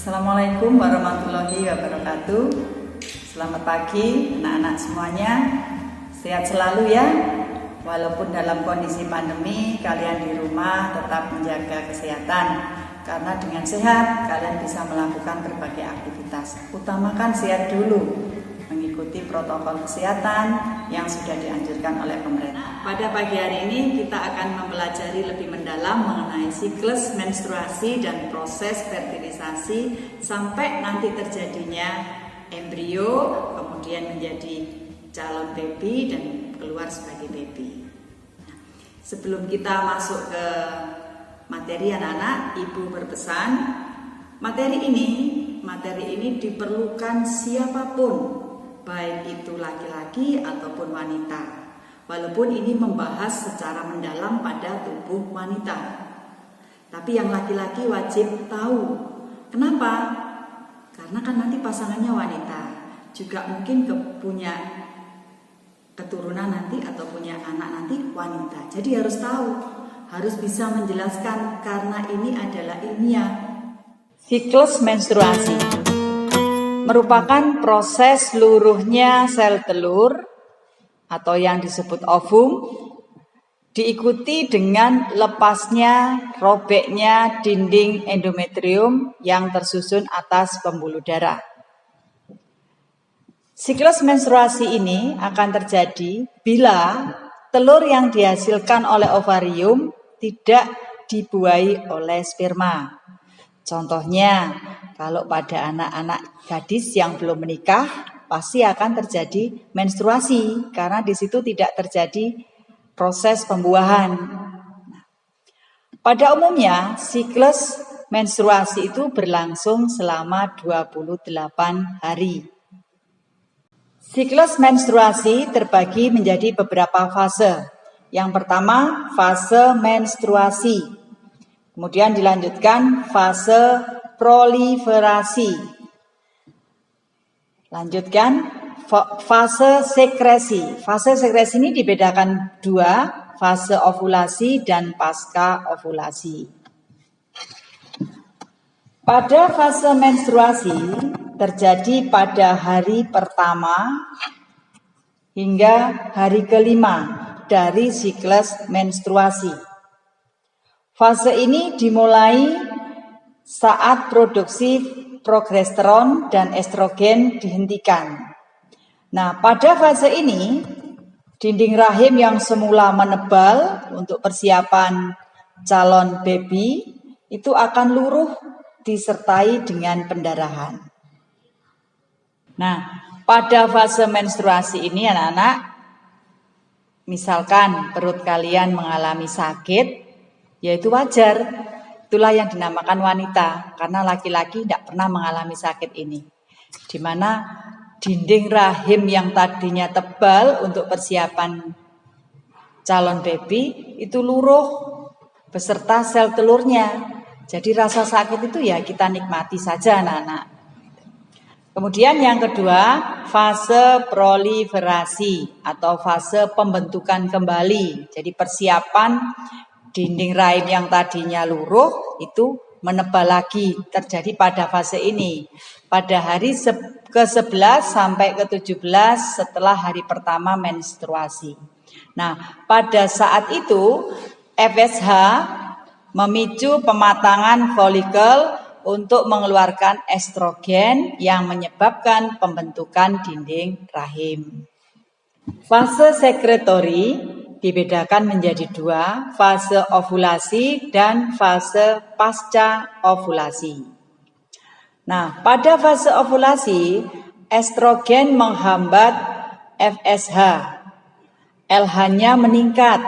Assalamualaikum warahmatullahi wabarakatuh. Selamat pagi anak-anak semuanya. Sehat selalu ya. Walaupun dalam kondisi pandemi, kalian di rumah tetap menjaga kesehatan. Karena dengan sehat, kalian bisa melakukan berbagai aktivitas. Utamakan sehat dulu, mengikuti protokol kesehatan yang sudah dianjurkan oleh pemerintah. Pada pagi hari ini kita akan mempelajari lebih mendalam mengenai siklus menstruasi dan proses fertilisasi sampai nanti terjadinya embrio, kemudian menjadi calon baby dan keluar sebagai baby. Sebelum kita masuk ke materi anak-anak, ibu berpesan materi ini diperlukan siapapun, baik itu laki-laki ataupun wanita, walaupun ini membahas secara mendalam pada tubuh wanita. Tapi yang laki-laki wajib tahu. Kenapa? Karena kan nanti pasangannya wanita, juga mungkin punya keturunan nanti atau punya anak nanti wanita. Jadi harus tahu, harus bisa menjelaskan karena ini adalah ilmiah. Siklus menstruasi merupakan proses luruhnya sel telur atau yang disebut ovum, diikuti dengan lepasnya, robeknya dinding endometrium yang tersusun atas pembuluh darah. Siklus menstruasi ini akan terjadi bila telur yang dihasilkan oleh ovarium tidak dibuahi oleh sperma. Contohnya, kalau pada anak-anak gadis yang belum menikah, pasti akan terjadi menstruasi karena di situ tidak terjadi proses pembuahan. Pada umumnya, siklus menstruasi itu berlangsung selama 28 hari. Siklus menstruasi terbagi menjadi beberapa fase. Yang pertama, fase menstruasi. Kemudian dilanjutkan fase proliferasi. Lanjutkan fase sekresi. Fase sekresi ini dibedakan dua, fase ovulasi dan pasca ovulasi. Pada fase menstruasi terjadi pada hari pertama hingga hari kelima dari siklus menstruasi. Fase ini dimulai saat produksi progesteron dan estrogen dihentikan. Nah, pada fase ini, dinding rahim yang semula menebal untuk persiapan calon baby itu akan luruh disertai dengan pendarahan. Nah, pada fase menstruasi ini anak-anak, misalkan perut kalian mengalami sakit, yaitu wajar. Itulah yang dinamakan wanita, karena laki-laki tidak pernah mengalami sakit ini. Di mana dinding rahim yang tadinya tebal untuk persiapan calon baby itu luruh beserta sel telurnya. Jadi rasa sakit itu ya kita nikmati saja anak-anak. Kemudian yang kedua, fase proliferasi atau fase pembentukan kembali. Jadi persiapan dinding rahim yang tadinya luruh itu menebal lagi, terjadi pada fase ini. Pada hari ke-11 sampai ke-17 setelah hari pertama menstruasi. Nah, pada saat itu FSH memicu pematangan folikel untuk mengeluarkan estrogen yang menyebabkan pembentukan dinding rahim. Fase sekretori dibedakan menjadi dua, fase ovulasi dan fase pasca ovulasi. Nah, pada fase ovulasi, estrogen menghambat FSH. LH-nya meningkat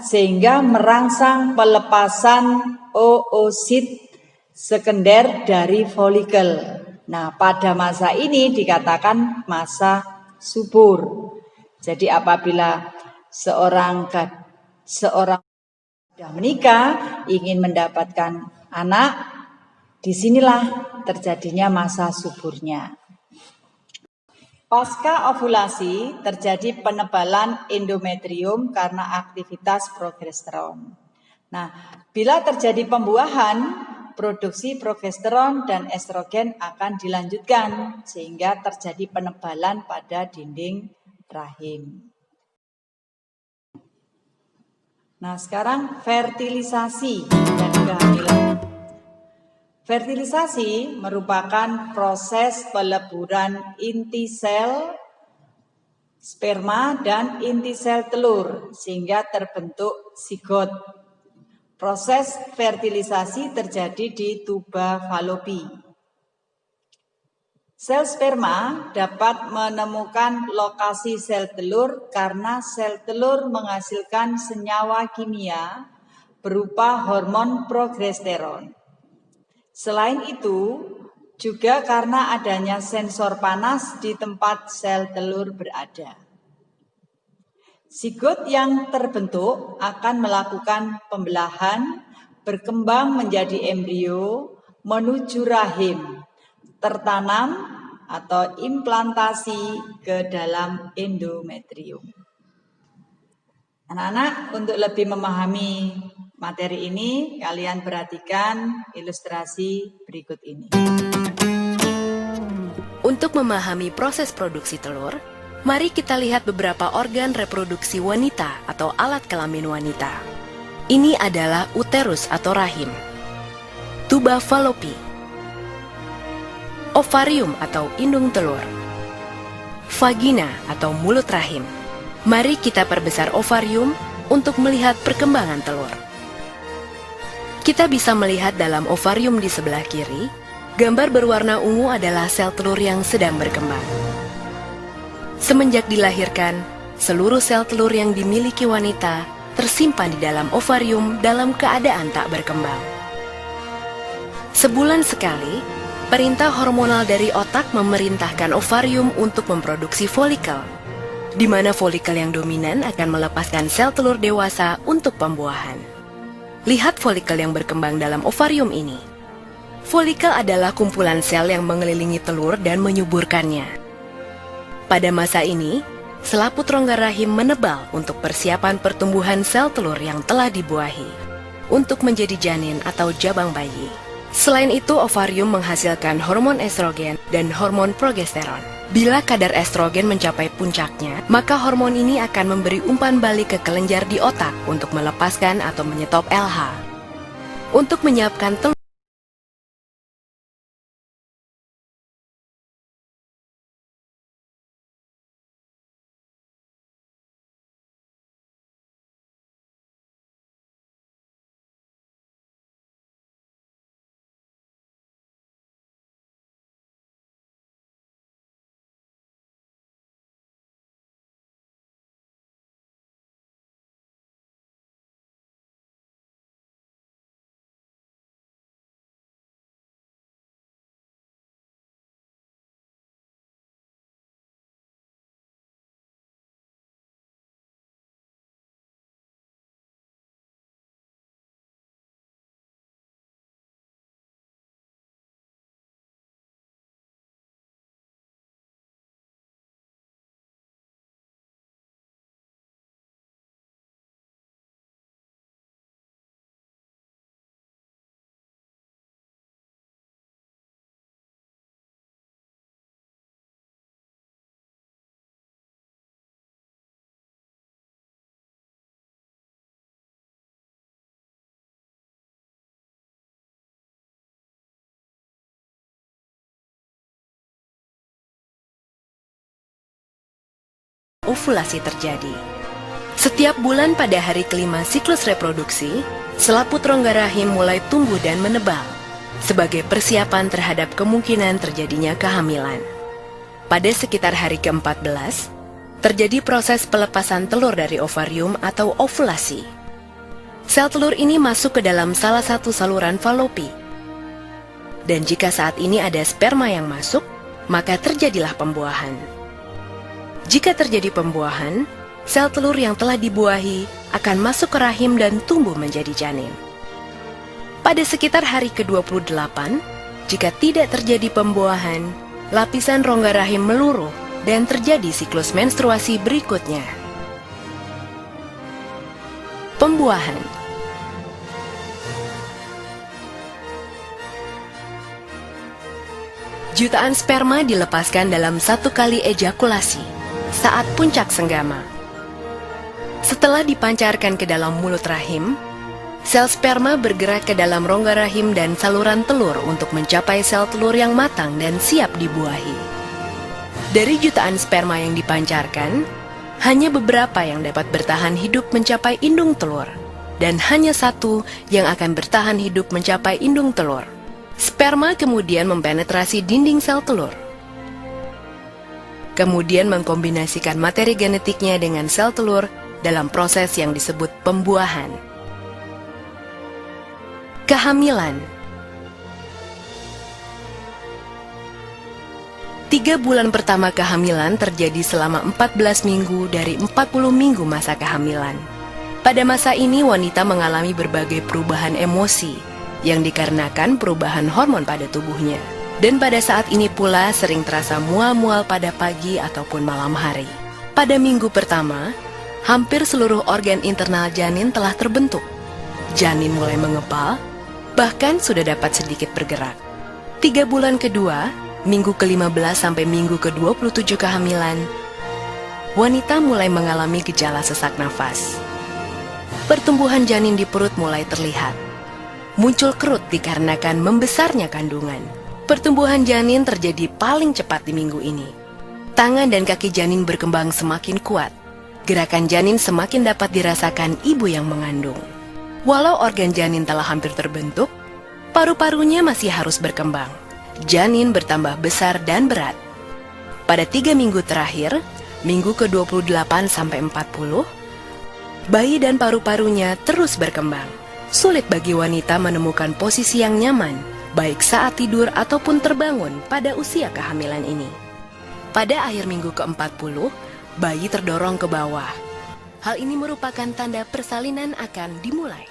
sehingga merangsang pelepasan oosit sekunder dari folikel. Nah, pada masa ini dikatakan masa subur. Jadi apabila seorang sudah menikah ingin mendapatkan anak, disinilah terjadinya masa suburnya. Pasca ovulasi terjadi penebalan endometrium karena aktivitas progesteron. Nah, bila terjadi pembuahan, produksi progesteron dan estrogen akan dilanjutkan sehingga terjadi penebalan pada dinding rahim. Nah, sekarang fertilisasi dan kehamilan. Fertilisasi merupakan proses peleburan inti sel sperma dan inti sel telur sehingga terbentuk zigot. Proses fertilisasi terjadi di tuba Fallopi. Sel sperma dapat menemukan lokasi sel telur karena sel telur menghasilkan senyawa kimia berupa hormon progesteron. Selain itu, juga karena adanya sensor panas di tempat sel telur berada. Zigot yang terbentuk akan melakukan pembelahan, berkembang menjadi embrio, menuju rahim, tertanam atau implantasi ke dalam endometrium. Anak-anak, untuk lebih memahami materi ini, kalian perhatikan ilustrasi berikut ini. Untuk memahami proses produksi telur, mari kita lihat beberapa organ reproduksi wanita atau alat kelamin wanita. Ini adalah uterus atau rahim, tuba Fallopi, ovarium atau indung telur, vagina atau mulut rahim. Mari kita perbesar ovarium untuk melihat perkembangan telur. Kita bisa melihat dalam ovarium di sebelah kiri, gambar berwarna ungu adalah sel telur yang sedang berkembang. Semenjak dilahirkan, seluruh sel telur yang dimiliki wanita tersimpan di dalam ovarium dalam keadaan tak berkembang. Sebulan sekali, perintah hormonal dari otak memerintahkan ovarium untuk memproduksi folikel, di mana folikel yang dominan akan melepaskan sel telur dewasa untuk pembuahan. Lihat folikel yang berkembang dalam ovarium ini. Folikel adalah kumpulan sel yang mengelilingi telur dan menyuburkannya. Pada masa ini, selaput rongga rahim menebal untuk persiapan pertumbuhan sel telur yang telah dibuahi untuk menjadi janin atau jabang bayi. Selain itu, ovarium menghasilkan hormon estrogen dan hormon progesteron. Bila kadar estrogen mencapai puncaknya, maka hormon ini akan memberi umpan balik ke kelenjar di otak untuk melepaskan atau menyetop LH. Untuk menyiapkan telur, ovulasi terjadi. Setiap bulan pada hari kelima siklus reproduksi, selaput rongga rahim mulai tumbuh dan menebal sebagai persiapan terhadap kemungkinan terjadinya kehamilan. Pada sekitar hari ke-14, terjadi proses pelepasan telur dari ovarium atau ovulasi. Sel telur ini masuk ke dalam salah satu saluran Fallopi. Dan jika saat ini ada sperma yang masuk, maka terjadilah pembuahan. Jika terjadi pembuahan, sel telur yang telah dibuahi akan masuk ke rahim dan tumbuh menjadi janin. Pada sekitar hari ke-28, jika tidak terjadi pembuahan, lapisan rongga rahim meluruh dan terjadi siklus menstruasi berikutnya. Pembuahan. Jutaan sperma dilepaskan dalam satu kali ejakulasi saat puncak senggama. Setelah dipancarkan ke dalam mulut rahim, sel sperma bergerak ke dalam rongga rahim dan saluran telur untuk mencapai sel telur yang matang dan siap dibuahi. Dari jutaan sperma yang dipancarkan, hanya beberapa yang dapat bertahan hidup mencapai indung telur, dan hanya satu yang akan bertahan hidup mencapai indung telur. Sperma kemudian mempenetrasi dinding sel telur, kemudian mengkombinasikan materi genetiknya dengan sel telur dalam proses yang disebut pembuahan. Kehamilan. 3 bulan pertama kehamilan terjadi selama 14 minggu dari 40 minggu masa kehamilan. Pada masa ini wanita mengalami berbagai perubahan emosi yang dikarenakan perubahan hormon pada tubuhnya. Dan pada saat ini pula sering terasa mual-mual pada pagi ataupun malam hari. Pada minggu pertama, hampir seluruh organ internal janin telah terbentuk. Janin mulai mengepal, bahkan sudah dapat sedikit bergerak. 3 bulan kedua, minggu ke-15 sampai minggu ke-27 kehamilan, wanita mulai mengalami gejala sesak nafas. Pertumbuhan janin di perut mulai terlihat. Muncul kerut dikarenakan membesarnya kandungan. Pertumbuhan janin terjadi paling cepat di minggu ini. Tangan dan kaki janin berkembang semakin kuat. Gerakan janin semakin dapat dirasakan ibu yang mengandung. Walau organ janin telah hampir terbentuk, paru-parunya masih harus berkembang. Janin bertambah besar dan berat. Pada 3 minggu terakhir, minggu ke-28 sampai 40, bayi dan paru-parunya terus berkembang. Sulit bagi wanita menemukan posisi yang nyaman, baik saat tidur ataupun terbangun pada usia kehamilan ini. Pada akhir minggu ke-40, bayi terdorong ke bawah. Hal ini merupakan tanda persalinan akan dimulai.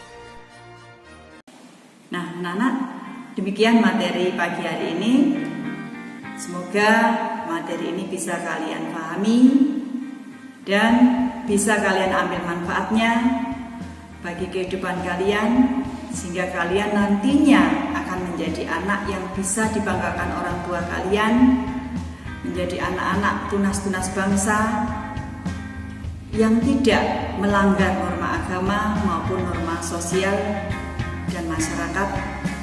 Nah, anak-anak, demikian materi pagi hari ini. Semoga materi ini bisa kalian pahami dan bisa kalian ambil manfaatnya bagi kehidupan kalian, sehingga kalian nantinya akan menjadi anak yang bisa dibanggakan orang tua kalian, menjadi anak-anak tunas-tunas bangsa yang tidak melanggar norma agama maupun norma sosial dan masyarakat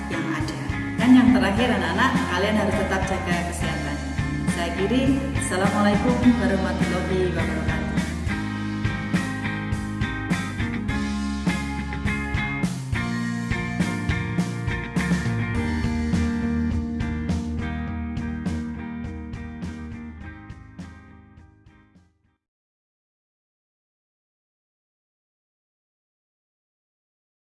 yang ada. Dan yang terakhir anak-anak, kalian harus tetap jaga kesehatan. Saya akhiri, Assalamualaikum warahmatullahi wabarakatuh.